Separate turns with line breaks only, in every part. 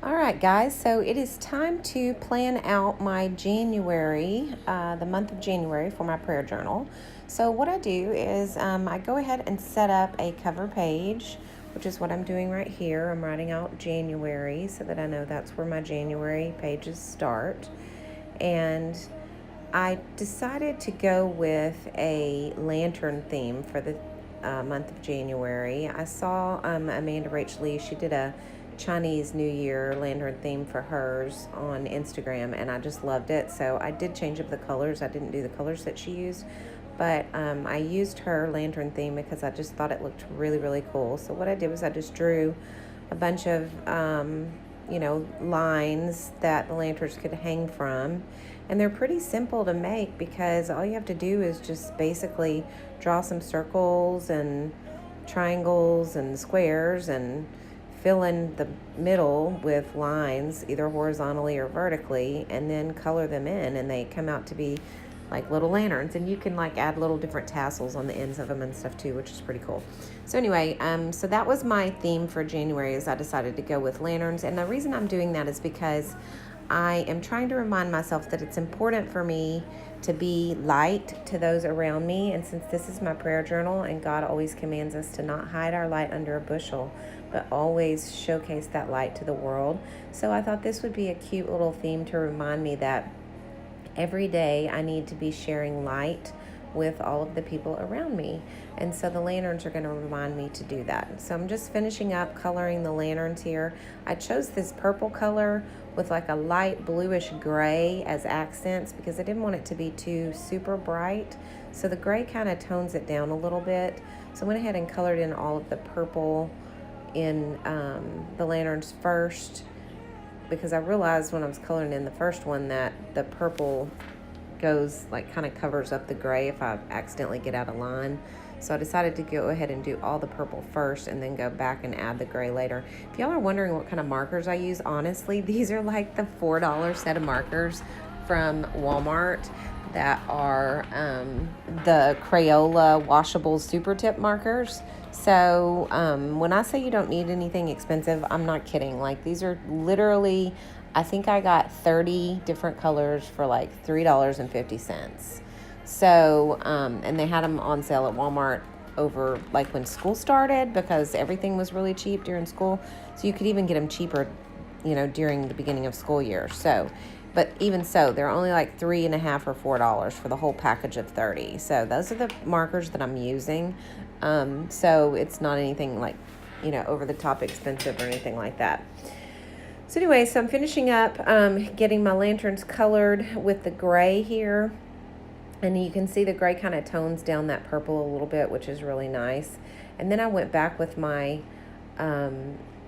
All right, guys, so it is time to plan out my January, the month of January for my prayer journal. So, what I do is I go ahead and set up a cover page, which is what I'm doing right here. I'm writing out January so that I know that's where my January pages start. And I decided to go with a lantern theme for the month of January. I saw Amanda Rachel Lee, she did a Chinese New Year lantern theme for hers on Instagram, and I just loved it. So I did change up the colors. I didn't do the colors that she used, but I used her lantern theme because I just thought it looked really, really cool. So what I did was I just drew a bunch of lines that the lanterns could hang from. And they're pretty simple to make because all you have to do is just basically draw some circles and triangles and squares and fill in the middle with lines, either horizontally or vertically, and then color them in, and they come out to be like little lanterns. And you can like add little different tassels on the ends of them and stuff too, which is pretty cool. So anyway, so that was my theme for January, is I decided to go with lanterns. And the reason I'm doing that is because I am trying to remind myself that it's important for me to be light to those around me. And since this is my prayer journal, and God always commands us to not hide our light under a bushel, but always showcase that light to the world. So I thought this would be a cute little theme to remind me that every day I need to be sharing light with all of the people around me. And so the lanterns are going to remind me to do that. So I'm just finishing up coloring the lanterns here. I chose this purple color with like a light bluish gray as accents because I didn't want it to be too super bright. So the gray kind of tones it down a little bit. So I went ahead and colored in all of the purple in the lanterns first, because I realized when I was coloring in the first one that the purple goes like kind of covers up the gray if I accidentally get out of line. So I decided to go ahead and do all the purple first and then go back and add the gray later. If y'all are wondering what kind of markers I use, honestly, these are like the $4 set of markers from Walmart that are the Crayola washable super tip markers. So when I say you don't need anything expensive, I'm not kidding. Like, these are literally, I think I got 30 different colors for like $3.50. So, and they had them on sale at Walmart over like when school started, because everything was really cheap during school. So you could even get them cheaper, during the beginning of school year. So, but even so, they're only like $3.50 or $4 for the whole package of 30. So those are the markers that I'm using. So it's not anything like, over the top expensive or anything like that. So anyway, so I'm finishing up getting my lanterns colored with the gray here. And you can see the gray kind of tones down that purple a little bit, which is really nice. And then I went back with my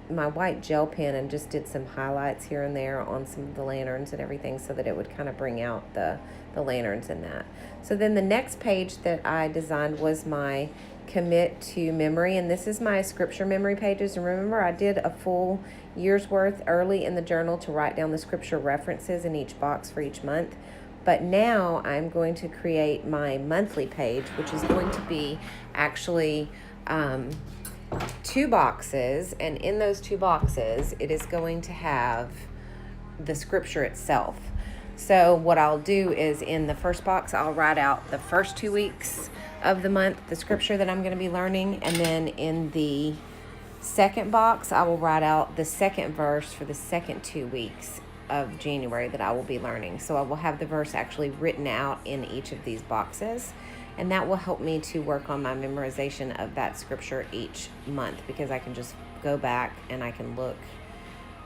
my white gel pen and just did some highlights here and there on some of the lanterns and everything, so that it would kind of bring out the lanterns in that. So then the next page that I designed was my commit to memory, and this is my scripture memory pages. And remember, I did a full year's worth early in the journal to write down the scripture references in each box for each month. But now I'm going to create my monthly page, which is going to be actually 2 boxes. And in those 2 boxes, it is going to have the scripture itself. So what I'll do is, in the first box, I'll write out the first 2 weeks of the month, the scripture that I'm going to be learning. And then in the second box, I will write out the second verse for the second 2 weeks of January that I will be learning. So I will have the verse actually written out in each of these boxes, and that will help me to work on my memorization of that scripture each month, because I can just go back and I can look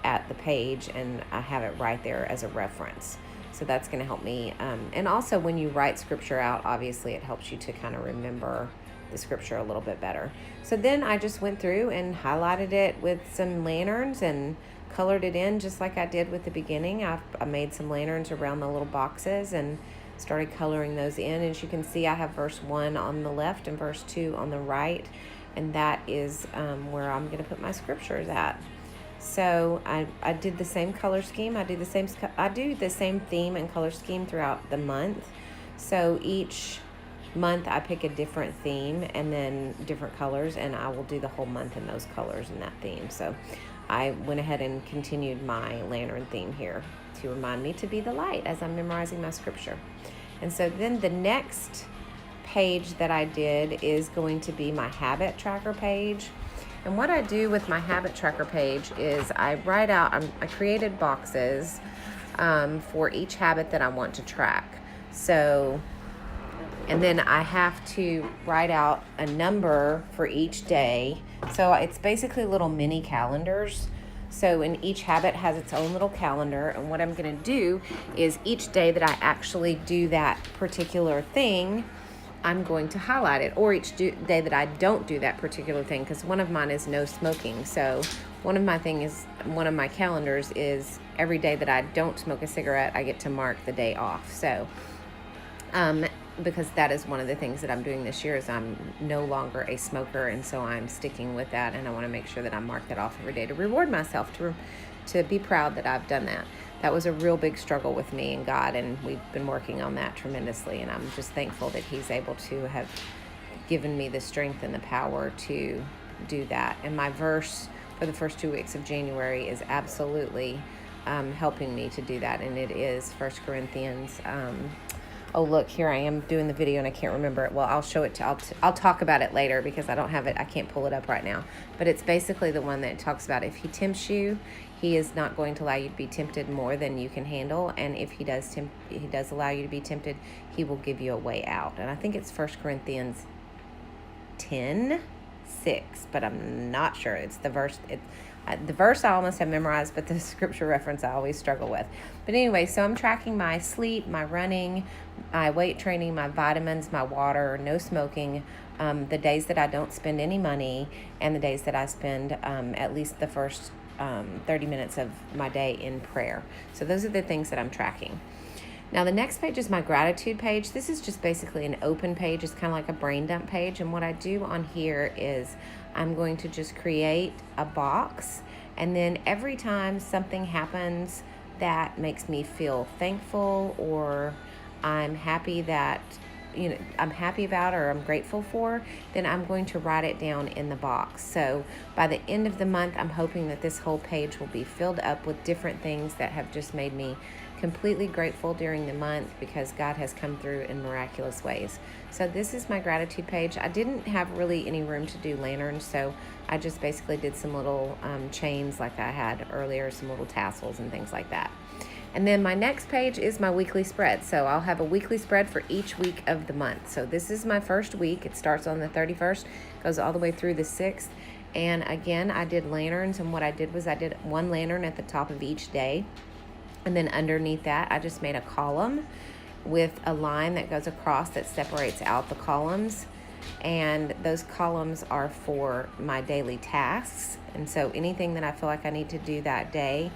at the page and I have it right there as a reference. So that's going to help me. And also, when you write scripture out, obviously it helps you to kind of remember the scripture a little bit better. So then I just went through and highlighted it with some lanterns and colored it in just like I did with the beginning. I made some lanterns around the little boxes and started coloring those in. As you can see, I have verse 1 on the left and verse 2 on the right, and that is where I'm going to put my scriptures at. So I did the same color scheme. I do the same theme and color scheme throughout the month. So each month I pick a different theme and then different colors, and I will do the whole month in those colors and that theme. So I went ahead and continued my lantern theme here to remind me to be the light as I'm memorizing my scripture. And so then the next page that I did is going to be my habit tracker page. And what I do with my habit tracker page is I write out, I created boxes for each habit that I want to track. So, and then I have to write out a number for each day. So it's basically little mini calendars. So in each habit has its own little calendar. And what I'm going to do is each day that I actually do that particular thing, I'm going to highlight it. Or each day that I don't do that particular thing, because one of mine is no smoking. So one of my calendars is every day that I don't smoke a cigarette, I get to mark the day off. So because that is one of the things that I'm doing this year is I'm no longer a smoker, and so I'm sticking with that, and I want to make sure that I mark that off every day to reward myself, to be proud that I've done that. That was a real big struggle with me and God, and we've been working on that tremendously, and I'm just thankful that He's able to have given me the strength and the power to do that. And my verse for the first 2 weeks of January is absolutely helping me to do that, and it is 1 Corinthians. Oh, look, here I am doing the video and I can't remember it. Well, I'll show it I'll talk about it later because I don't have it. I can't pull it up right now. But it's basically the one that talks about if He tempts you, He is not going to allow you to be tempted more than you can handle. And if He does allow you to be tempted, He will give you a way out. And I think it's 1 Corinthians 10:6, but I'm not sure. It's the verse. The verse I almost have memorized, but the scripture reference I always struggle with. But anyway, so I'm tracking my sleep, my running, my weight training, my vitamins, my water, no smoking, the days that I don't spend any money, and the days that I spend at least the first 30 minutes of my day in prayer. So those are the things that I'm tracking. Now the next page is my gratitude page. This is just basically an open page. It's kind of like a brain dump page. And what I do on here is I'm going to just create a box. And then every time something happens that makes me feel thankful, or I'm happy that, I'm happy about or I'm grateful for, then I'm going to write it down in the box. So by the end of the month, I'm hoping that this whole page will be filled up with different things that have just made me completely grateful during the month because God has come through in miraculous ways. So this is my gratitude page. I didn't have really any room to do lanterns, so I just basically did some little chains like I had earlier, some little tassels and things like that. And then my next page is my weekly spread. So I'll have a weekly spread for each week of the month. So this is my first week. It starts on the 31st, goes all the way through the 6th. And again, I did lanterns, and what I did was I did one lantern at the top of each day. And then underneath that, I just made a column with a line that goes across that separates out the columns. And those columns are for my daily tasks. And so anything that I feel like I need to do that day,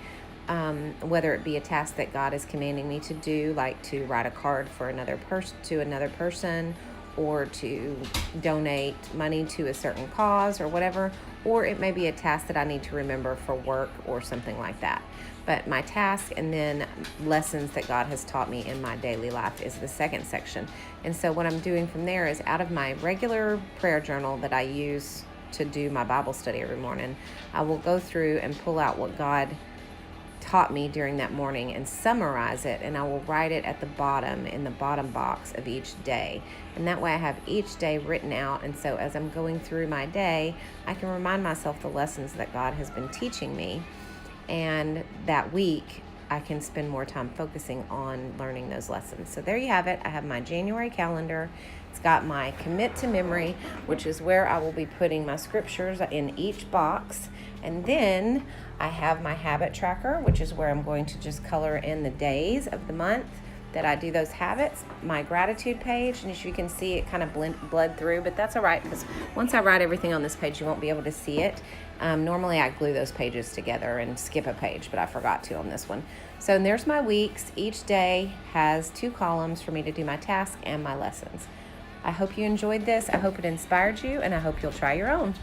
whether it be a task that God is commanding me to do, like to write a card for another person, or to donate money to a certain cause or whatever, or it may be a task that I need to remember for work or something like that. But my task and then lessons that God has taught me in my daily life is the second section. And so what I'm doing from there is out of my regular prayer journal that I use to do my Bible study every morning, I will go through and pull out what God taught me during that morning and summarize it, and I will write it at the bottom, in the bottom box of each day. And that way I have each day written out, and so as I'm going through my day, I can remind myself the lessons that God has been teaching me, and that week I can spend more time focusing on learning those lessons. So there you have it. I have my January calendar. It's got my commit to memory, which is where I will be putting my scriptures in each box. And then I have my habit tracker, which is where I'm going to just color in the days of the month that I do those habits. My gratitude page, and as you can see, it kind of bled through, but that's all right, because once I write everything on this page, you won't be able to see it. Normally I glue those pages together and skip a page, but I forgot to on this one. So there's my weeks. Each day has 2 columns for me to do my task and my lessons. I hope you enjoyed this. I hope it inspired you, and I hope you'll try your own.